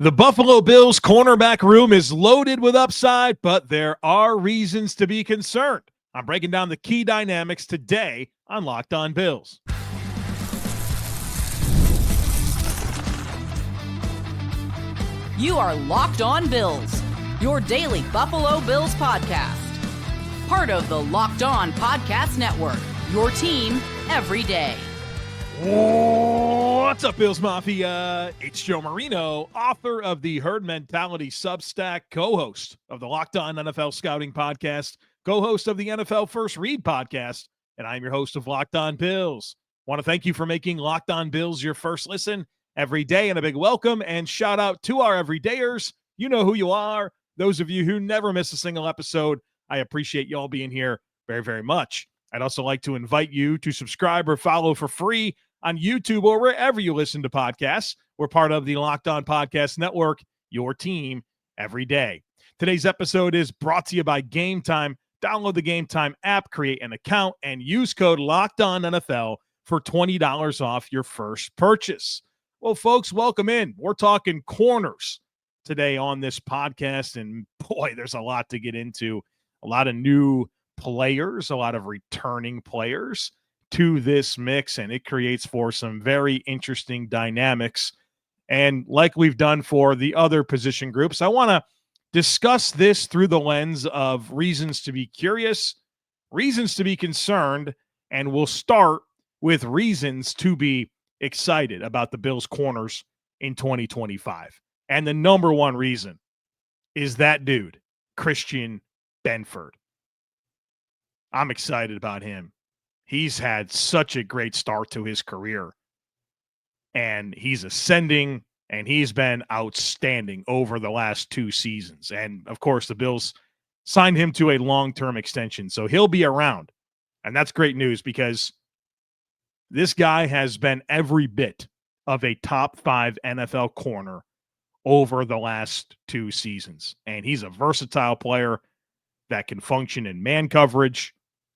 The Buffalo Bills cornerback room is loaded with upside, but there are reasons to be concerned. I'm breaking down the key dynamics today on Locked On Bills. You are Locked On Bills, your daily Buffalo Bills podcast. Part of the Locked On Podcast Network, your team every day. What's up, Bills Mafia? It's Joe Marino, author of the Herd Mentality Substack, co-host of the Locked On NFL Scouting Podcast, co-host of the NFL First Read Podcast, and I'm your host of Locked On Bills. Want to thank you for making Locked On Bills your first listen every day, and a big welcome and shout out to our everydayers. You know who you are. Those of you who never miss a single episode, I appreciate y'all being here very, very much. I'd also like to invite you to subscribe or follow for free on YouTube or wherever you listen to podcasts. We're part of the Locked On Podcast Network, your team every day. Today's episode is brought to you by Gametime. Download the Gametime app, create an account, and use code LOCKEDONNFL for $20 off your first purchase. Well, folks, welcome in. We're talking corners today on this podcast, and boy, there's a lot to get into. A lot of new players, a lot of returning players to this mix, and it creates for some very interesting dynamics. And like we've done for the other position groups, I want to discuss this through the lens of reasons to be curious, reasons to be concerned, and we'll start with reasons to be excited about the Bills corners in 2025. And the number one reason is that dude, Christian Benford. I'm excited about him. He's had such a great start to his career, and he's ascending, and he's been outstanding over the last two seasons. And, of course, the Bills signed him to a long-term extension, so he'll be around. And that's great news because this guy has been every bit of a top 5 NFL corner over the last two seasons. And he's a versatile player that can function in man coverage,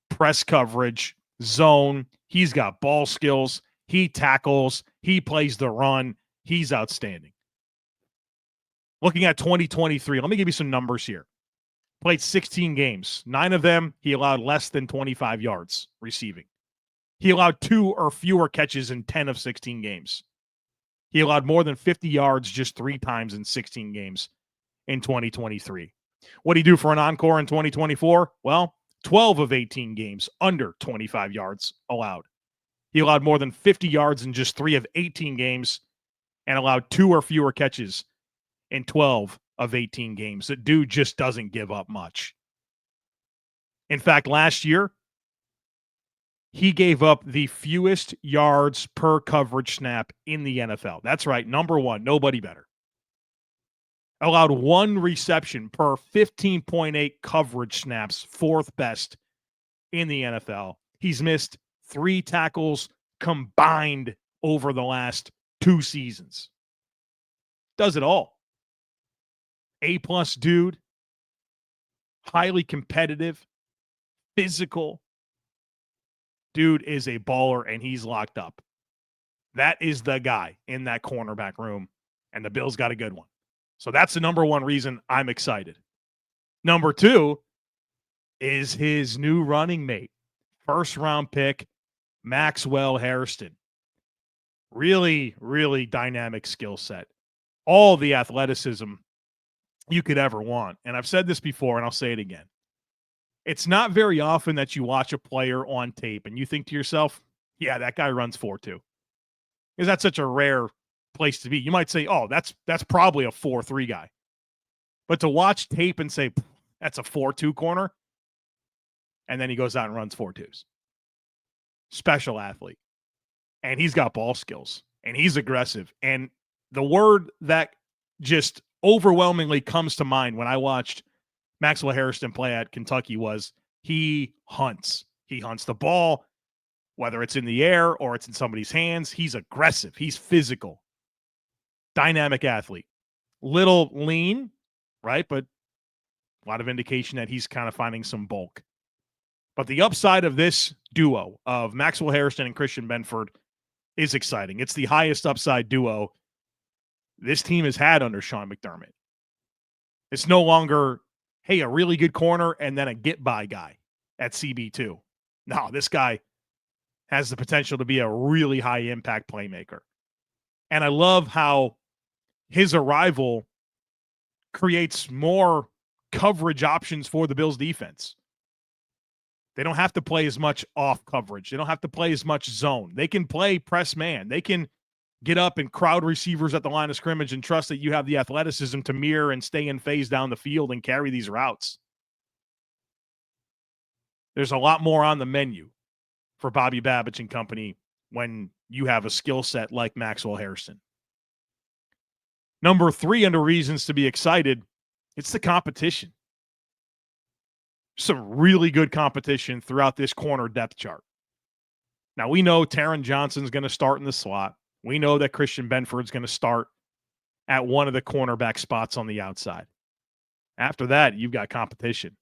press coverage, zone. He's got ball skills. He tackles. He plays the run. He's outstanding. Looking at 2023, let me give you some numbers here. Played 16 games. 9 of them, he allowed less than 25 yards receiving. He allowed 2 or fewer catches in 10 of 16 games. He allowed more than 50 yards just 3 times in 16 games in 2023. What did he do for an encore in 2024? Well, 12 of 18 games, under 25 yards allowed. He allowed more than 50 yards in just 3 of 18 games and allowed 2 or fewer catches in 12 of 18 games. That dude just doesn't give up much. In fact, last year, he gave up the fewest yards per coverage snap in the NFL. That's right, number one, nobody better. Allowed 1 reception per 15.8 coverage snaps, 4th best in the NFL. He's missed 3 tackles combined over the last 2 seasons. Does it all. A-plus dude, highly competitive, physical. Dude is a baller, and he's locked up. That is the guy in that cornerback room, and the Bills got a good one. So that's the number one reason I'm excited. Number 2 is his new running mate, first-round pick, Maxwell Harrison. Really, really dynamic skill set. All the athleticism you could ever want. And I've said this before, and I'll say it again. It's not very often that you watch a player on tape and you think to yourself, yeah, that guy runs 4.2. Because that's such a rare place to be. You might say, oh, that's probably a 4.3 guy. But to watch tape and say, that's a 4.2 corner, and then he goes out and runs 4.2s. Special athlete. And he's got ball skills. And he's aggressive. And the word that just overwhelmingly comes to mind when I watched Maxwell Harrison play at Kentucky was he hunts. He hunts the ball, whether it's in the air or it's in somebody's hands. He's aggressive. He's physical. Dynamic athlete. Little lean, right? But a lot of indication that he's kind of finding some bulk. But the upside of this duo of Maxwell Harrison and Christian Benford is exciting. It's the highest upside duo this team has had under Sean McDermott. It's no longer, hey, a really good corner and then a get-by guy at CB2. No, this guy has the potential to be a really high-impact playmaker. And I love how his arrival creates more coverage options for the Bills defense. They don't have to play as much off coverage. They don't have to play as much zone. They can play press man. They can get up and crowd receivers at the line of scrimmage and trust that you have the athleticism to mirror and stay in phase down the field and carry these routes. There's a lot more on the menu for Bobby Babich and company when you have a skill set like Maxwell Harrison. Number 3 under reasons to be excited, it's the competition. Some really good competition throughout this corner depth chart. Now, we know Taron Johnson's going to start in the slot. We know that Christian Benford's going to start at one of the cornerback spots on the outside. After that, you've got competition.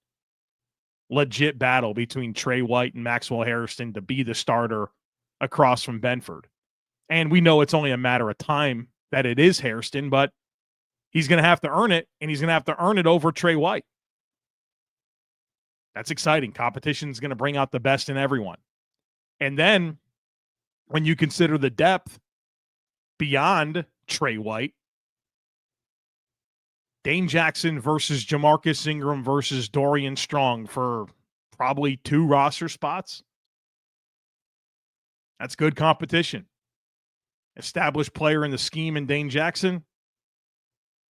Legit battle between Trey White and Maxwell Harrison to be the starter across from Benford. And we know it's only a matter of time that it is Harrison, but he's going to have to earn it, and he's going to have to earn it over Trey White. That's exciting. Competition is going to bring out the best in everyone. And then when you consider the depth beyond Trey White, Dane Jackson versus Jamarcus Ingram versus Dorian Strong for probably 2 roster spots. That's good competition. Established player in the scheme in Dane Jackson.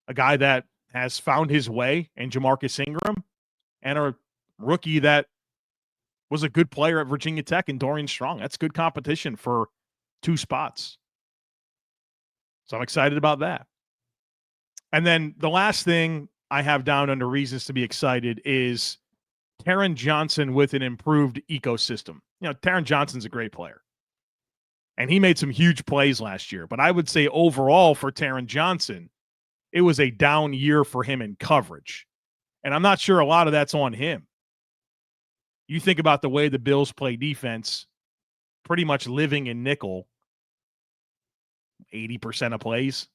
A guy that has found his way in Jamarcus Ingram. And a rookie that was a good player at Virginia Tech in Dorian Strong. That's good competition for 2 spots. So I'm excited about that. And then the last thing I have down under reasons to be excited is Taron Johnson with an improved ecosystem. You know, Taron Johnson's a great player. And he made some huge plays last year. But I would say overall for Taron Johnson, it was a down year for him in coverage. And I'm not sure a lot of that's on him. You think about the way the Bills play defense, pretty much living in nickel 80% of plays.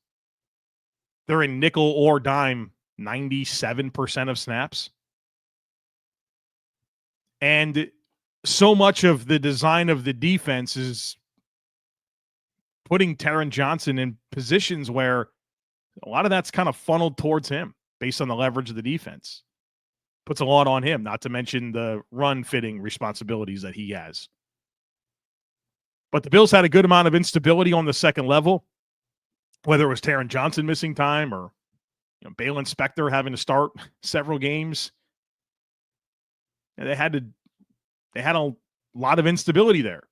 They're in nickel or dime 97% of snaps. And so much of the design of the defense is putting Taron Johnson in positions where a lot of that's kind of funneled towards him based on the leverage of the defense. Puts a lot on him, not to mention the run fitting responsibilities that he has. But the Bills had a good amount of instability on the second level, whether it was Taron Johnson missing time or Balin Spector having to start several games. And they had a lot of instability there.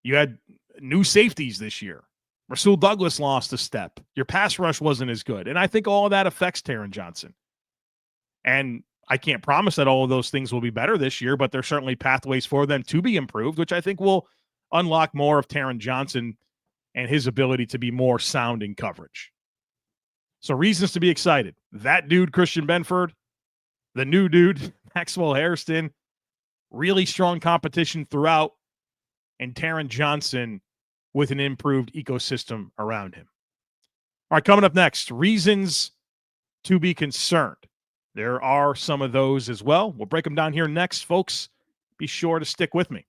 You had new safeties this year. Rasul Douglas lost a step. Your pass rush wasn't as good. And I think all of that affects Taron Johnson. And I can't promise that all of those things will be better this year, but there's certainly pathways for them to be improved, which I think will unlock more of Taron Johnson and his ability to be more sound in coverage. So reasons to be excited. That dude, Christian Benford, the new dude, Maxwell Harrison, really strong competition throughout, and Taron Johnson with an improved ecosystem around him. All right, coming up next, reasons to be concerned. There are some of those as well. We'll break them down here next, folks. Be sure to stick with me.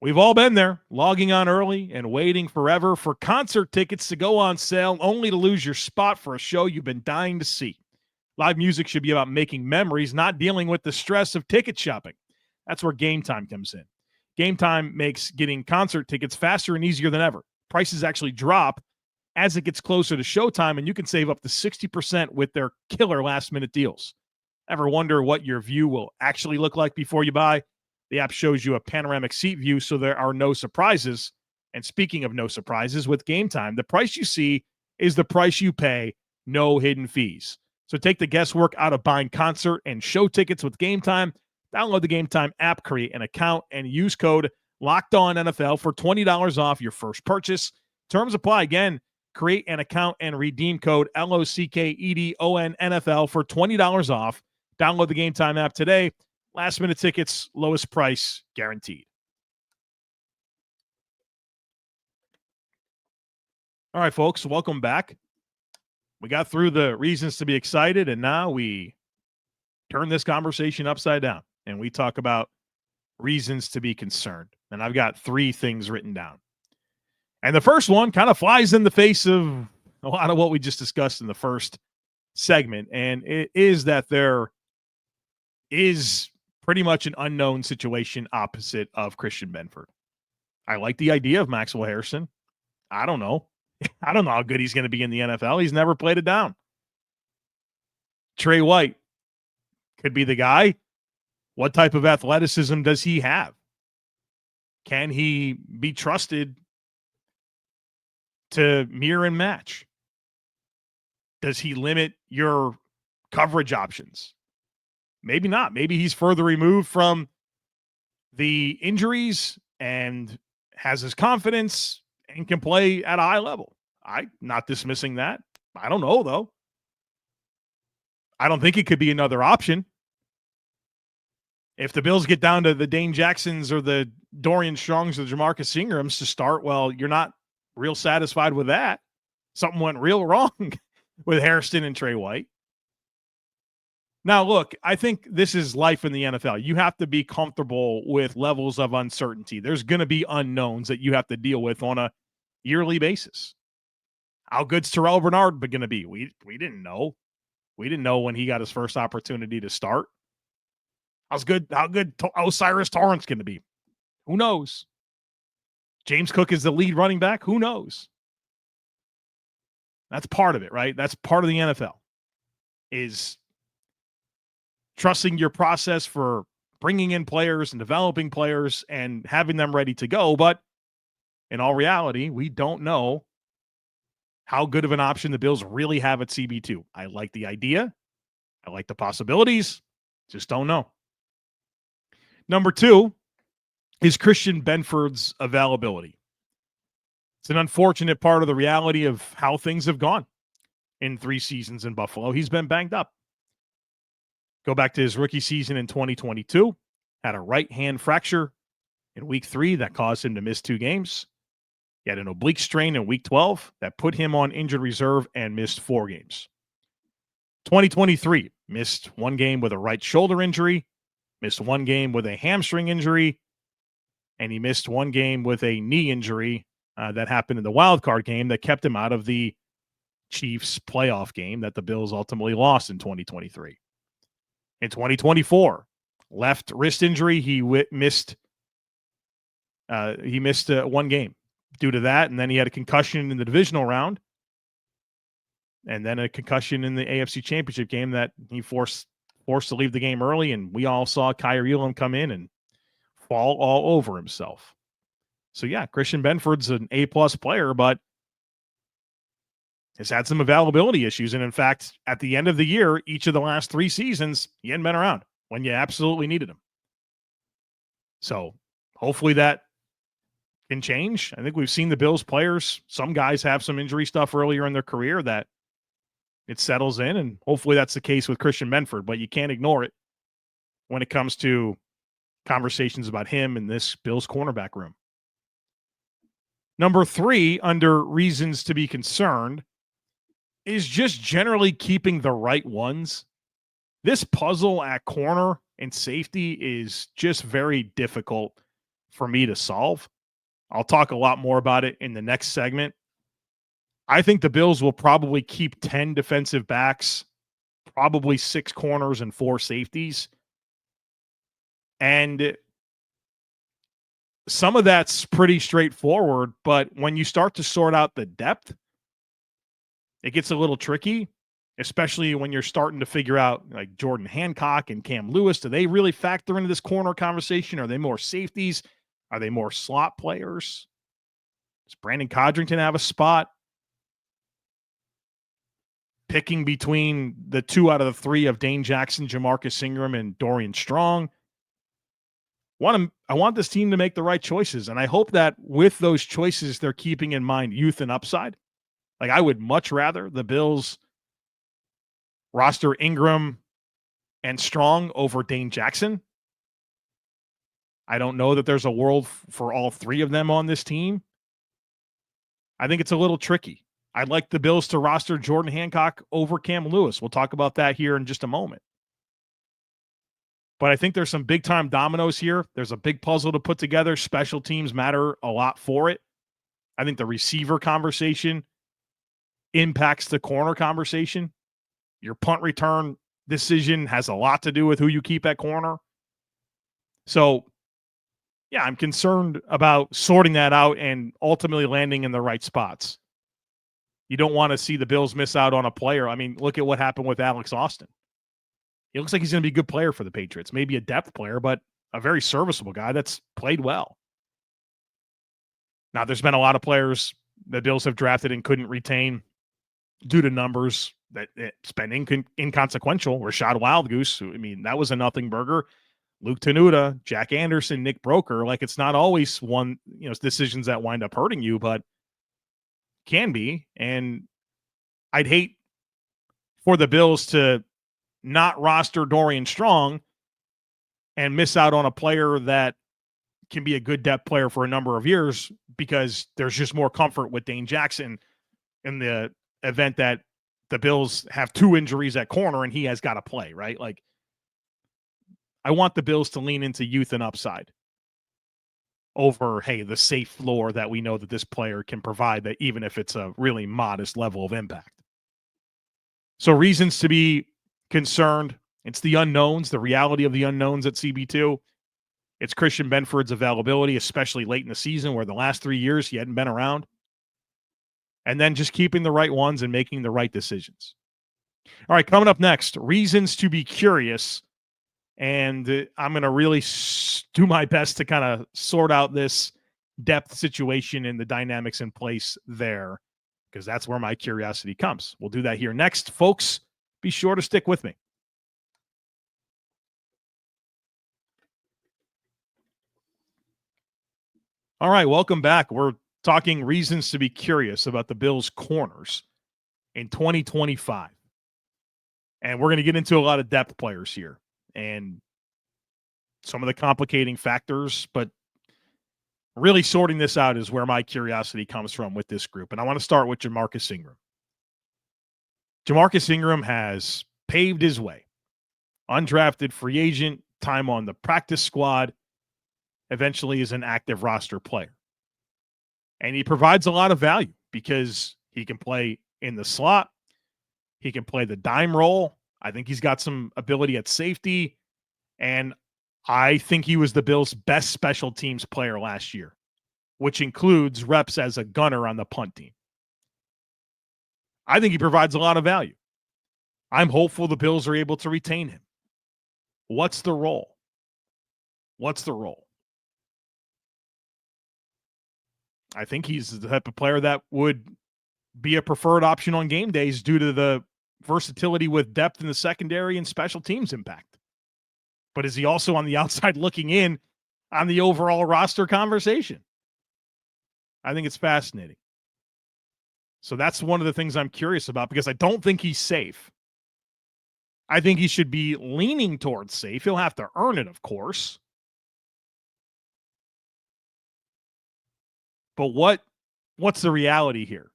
We've all been there, logging on early and waiting forever for concert tickets to go on sale, only to lose your spot for a show you've been dying to see. Live music should be about making memories, not dealing with the stress of ticket shopping. That's where Gametime comes in. Gametime makes getting concert tickets faster and easier than ever. Prices actually drop as it gets closer to showtime, and you can save up to 60% with their killer last-minute deals. Ever wonder what your view will actually look like before you buy? The app shows you a panoramic seat view, so there are no surprises. And speaking of no surprises, with Gametime, the price you see is the price you pay, no hidden fees. So take the guesswork out of buying concert and show tickets with Gametime. Download the Gametime app, create an account, and use code LOCKEDONNFL for $20 off your first purchase. Terms apply. Again, create an account and redeem code LOCKEDONNFL for $20 off. Download the Gametime app today. Last-minute tickets, lowest price guaranteed. All right, folks, welcome back. We got through the reasons to be excited, and now we turn this conversation upside down, and we talk about reasons to be concerned. And I've got 3 things written down. And the first one kind of flies in the face of a lot of what we just discussed in the first segment, and it is that there is pretty much an unknown situation opposite of Christian Benford. I like the idea of Maxwell Harrison. I don't know. I don't know how good he's going to be in the NFL. He's never played it down. Trey White could be the guy. What type of athleticism does he have? Can he be trusted to mirror and match? Does he limit your coverage options? Maybe not. Maybe he's further removed from the injuries and has his confidence and can play at a high level. I'm not dismissing that. I don't know, though. I don't think it could be another option. If the Bills get down to the Dane Jacksons or the Dorian Strongs or the Jamarcus Ingrams to start, well, you're not real satisfied with that. Something went real wrong with Harrison and Trey White. Now, look, I think this is life in the NFL. You have to be comfortable with levels of uncertainty. There's going to be unknowns that you have to deal with on a yearly basis. How good's Terrell Bernard going to be? We didn't know. We didn't know when he got his first opportunity to start. How good Osiris Torrance going to be? Who knows? James Cook is the lead running back. Who knows? That's part of it, right? That's part of the NFL, is trusting your process for bringing in players and developing players and having them ready to go. But in all reality, we don't know how good of an option the Bills really have at CB2. I like the idea. I like the possibilities. Just don't know. Number 2 is Christian Benford's availability. It's an unfortunate part of the reality of how things have gone in 3 seasons in Buffalo. He's been banged up. Go back to his rookie season in 2022. Had a right hand fracture in week 3 that caused him to miss 2 games. He had an oblique strain in week 12 that put him on injured reserve and missed 4 games. 2023, missed 1 game with a right shoulder injury, missed 1 game with a hamstring injury, and he missed 1 game with a knee injury that happened in the wild card game that kept him out of the Chiefs playoff game that the Bills ultimately lost in 2023. In 2024, left wrist injury, he missed 1 game due to that, and then he had a concussion in the divisional round, and then a concussion in the AFC Championship game that he forced to leave the game early, and we all saw Kyer Elam come in and fall all over himself. So yeah, Christian Benford's an A-plus player, but has had some availability issues. And in fact, at the end of the year, each of the last 3 seasons, he hadn't been around when you absolutely needed him. So hopefully that can change. I think we've seen the Bills players, some guys have some injury stuff earlier in their career that it settles in, and hopefully that's the case with Christian Benford, but you can't ignore it when it comes to conversations about him in this Bills cornerback room. Number 3, under reasons to be concerned, is just generally keeping the right ones. This puzzle at corner and safety is just very difficult for me to solve. I'll talk a lot more about it in the next segment. I think the Bills will probably keep 10 defensive backs, probably 6 corners and 4 safeties. And some of that's pretty straightforward, but when you start to sort out the depth, it gets a little tricky, especially when you're starting to figure out like Jordan Hancock and Cam Lewis. Do they really factor into this corner conversation? Are they more safeties? Are they more slot players? Does Brandon Codrington have a spot? Picking between the 2 out of the 3 of Dane Jackson, Jamarcus Ingram, and Dorian Strong. I want this team to make the right choices, and I hope that with those choices, they're keeping in mind youth and upside. Like, I would much rather the Bills roster Ingram and Strong over Dane Jackson. I don't know that there's a world for all 3 of them on this team. I think it's a little tricky. I'd like the Bills to roster Jordan Hancock over Cam Lewis. We'll talk about that here in just a moment. But I think there's some big-time dominoes here. There's a big puzzle to put together. Special teams matter a lot for it. I think the receiver conversation impacts the corner conversation. Your punt return decision has a lot to do with who you keep at corner. So, yeah, I'm concerned about sorting that out and ultimately landing in the right spots. You don't want to see the Bills miss out on a player. I mean, look at what happened with Alex Austin. It looks like he's going to be a good player for the Patriots. Maybe a depth player, but a very serviceable guy that's played well. Now, there's been a lot of players the Bills have drafted and couldn't retain due to numbers that it's been inconsequential. Rashad Wildgoose, I mean, that was a nothing burger. Luke Tenuta, Jack Anderson, Nick Broker. Like, it's not always one, decisions that wind up hurting you, but can be. And I'd hate for the Bills to not roster Dorian Strong and miss out on a player that can be a good depth player for a number of years because there's just more comfort with Dane Jackson in the event that the Bills have 2 injuries at corner and he has got to play, right? Like, I want the Bills to lean into youth and upside over, hey, the safe floor that we know that this player can provide, that even if it's a really modest level of impact. So reasons to be concerned. It's the unknowns, the reality of the unknowns at CB2. It's Christian Benford's availability, especially late in the season where the last 3 years he hadn't been around. And then just keeping the right ones and making the right decisions. All right, coming up next, reasons to be curious. And I'm going to really do my best to kind of sort out this depth situation and the dynamics in place there, because that's where my curiosity comes. We'll do that here next, folks. Be sure to stick with me. All right, welcome back. We're talking reasons to be curious about the Bills' corners in 2025. And we're going to get into a lot of depth players here and some of the complicating factors, but really sorting this out is where my curiosity comes from with this group. And I want to start with Jamarcus Ingram. Jamarcus Ingram has paved his way. Undrafted free agent, time on the practice squad, eventually is an active roster player. And he provides a lot of value because he can play in the slot. He can play the dime role. I think he's got some ability at safety. And I think he was the Bills' best special teams player last year, which includes reps as a gunner on the punt team. I think he provides a lot of value. I'm hopeful the Bills are able to retain him. What's the role? What's the role? I think he's the type of player that would be a preferred option on game days due to the versatility with depth in the secondary and special teams impact. But is he also on the outside looking in on the overall roster conversation? I think it's fascinating. So that's one of the things I'm curious about because I don't think he's safe. I think he should be leaning towards safe. He'll have to earn it, of course. But what's the reality here?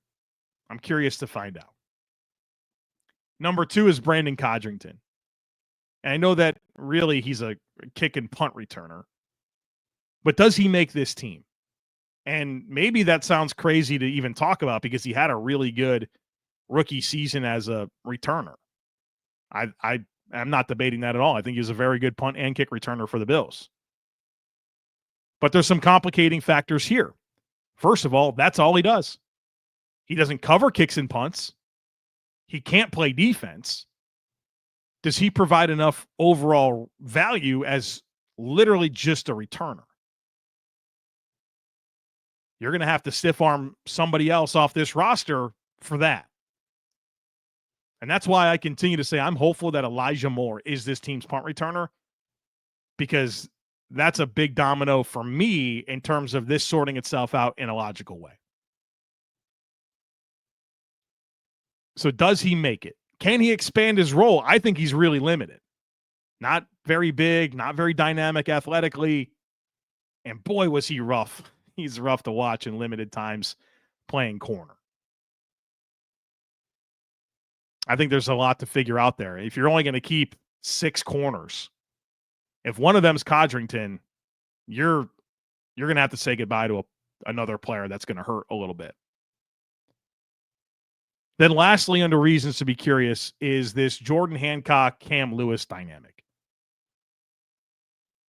I'm curious to find out. Number 2 is Brandon Codrington. And I know that really he's a kick and punt returner. But does he make this team? And maybe that sounds crazy to even talk about because he had a really good rookie season as a returner. I'm not debating that at all. I think he's a very good punt and kick returner for the Bills. But there's some complicating factors here. First of all, that's all he does. He doesn't cover kicks and punts. He can't play defense. Does he provide enough overall value as literally just a returner? You're going to have to stiff arm somebody else off this roster for that. And that's why I continue to say I'm hopeful that Elijah Moore is this team's punt returner, because that's a big domino for me in terms of this sorting itself out in a logical way. So does he make it? Can he expand his role? I think he's really limited. Not very big, not very dynamic athletically. And boy, was he rough. He's rough to watch in limited times playing corner. I think there's a lot to figure out there. If you're only going to keep 6 corners, if one of them's Codrington, you're going to have to say goodbye to another player that's going to hurt a little bit. Then lastly, under reasons to be curious, is this Jordan Hancock, Cam Lewis dynamic.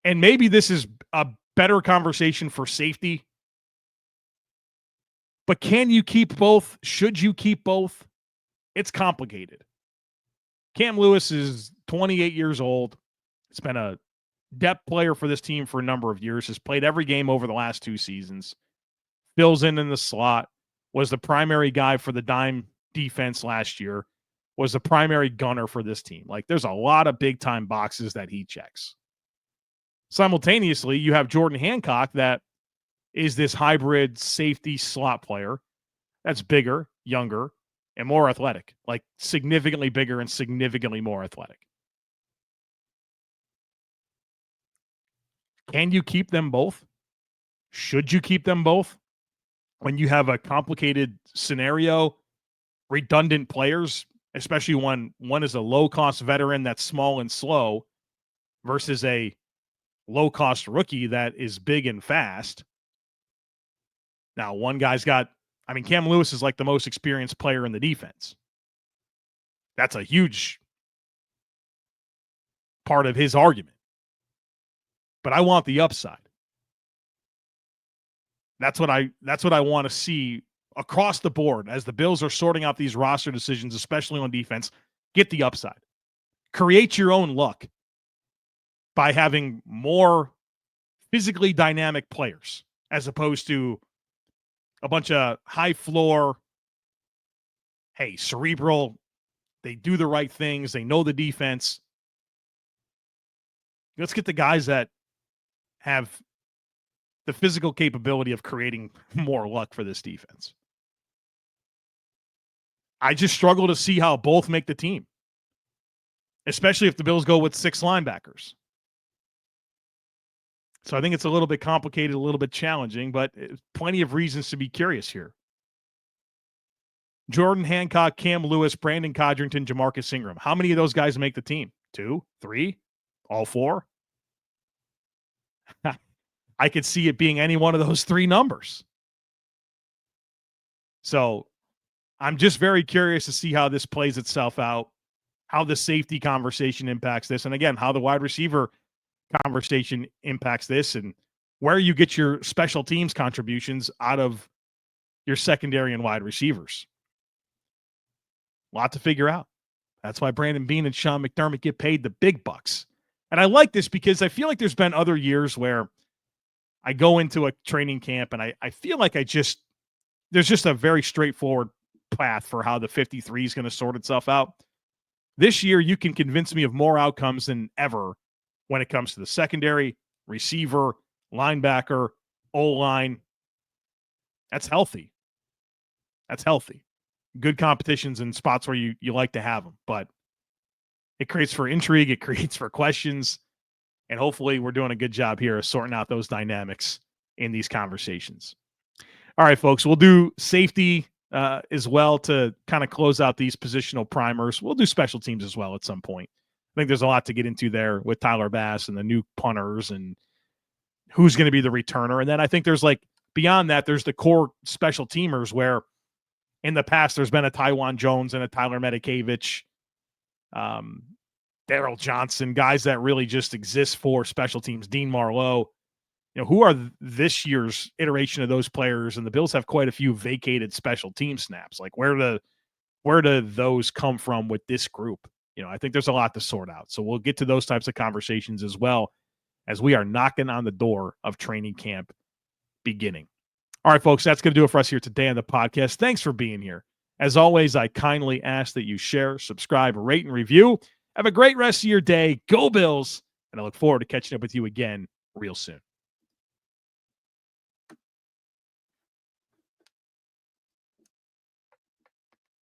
And maybe this is a better conversation for safety. But can you keep both? Should you keep both? It's complicated. Cam Lewis is 28 years old. He's been a depth player for this team for a number of years. Has played every game over the last 2 seasons. Fills in the slot. Was the primary guy for the dime defense last year. Was the primary gunner for this team. Like, there's a lot of big-time boxes that he checks. Simultaneously, you have Jordan Hancock that is this hybrid safety slot player that's bigger, younger, and more athletic. Like, significantly bigger and significantly more athletic. Can you keep them both? Should you keep them both? When you have a complicated scenario, redundant players, especially when one is a low-cost veteran that's small and slow versus a low-cost rookie that is big and fast. Now, one guy's got, Cam Lewis is like the most experienced player in the defense. That's a huge part of his argument. But I want the upside. That's what I want to see across the board as the Bills are sorting out these roster decisions, especially on defense. Get the upside. Create your own luck by having more physically dynamic players as opposed to a bunch of high floor, cerebral, they do the right things, they know the defense. Let's get the guys that have the physical capability of creating more luck for this defense. I just struggle to see how both make the team, especially if the Bills go with 6 linebackers. So I think it's a little bit complicated, a little bit challenging, but plenty of reasons to be curious here. Jordan Hancock, Cam Lewis, Brandon Codrington, Jamarcus Ingram. How many of those guys make the team? 2, 3, all 4? I could see it being any one of those 3 numbers. So I'm just very curious to see how this plays itself out, how the safety conversation impacts this, and again, how the wide receiver conversation impacts this, and where you get your special teams contributions out of your secondary and wide receivers. A lot to figure out. That's why Brandon Beane and Sean McDermott get paid the big bucks. And I like this because I feel like there's been other years where I go into a training camp and I feel like there's just a very straightforward path for how the 53 is going to sort itself out. This year, you can convince me of more outcomes than ever when it comes to the secondary, receiver, linebacker, O-line. That's healthy. That's healthy. Good competitions in spots where you like to have them, but it creates for intrigue. It creates for questions. And hopefully we're doing a good job here of sorting out those dynamics in these conversations. All right, folks, we'll do safety as well to kind of close out these positional primers. We'll do special teams as well at some point. I think there's a lot to get into there with Tyler Bass and the new punters and who's going to be the returner. And then I think there's beyond that, there's the core special teamers where in the past there's been a Tywan Jones and a Tyler Medikevich, Daryl Johnson, guys that really just exist for special teams, Dean Marlowe. Who are this year's iteration of those players? And the Bills have quite a few vacated special team snaps. Where do those come from with this group? I think there's a lot to sort out. So we'll get to those types of conversations as well as we are knocking on the door of training camp beginning. All right, folks, that's going to do it for us here today on the podcast. Thanks for being here. As always, I kindly ask that you share, subscribe, rate, and review. Have a great rest of your day. Go Bills. And I look forward to catching up with you again real soon.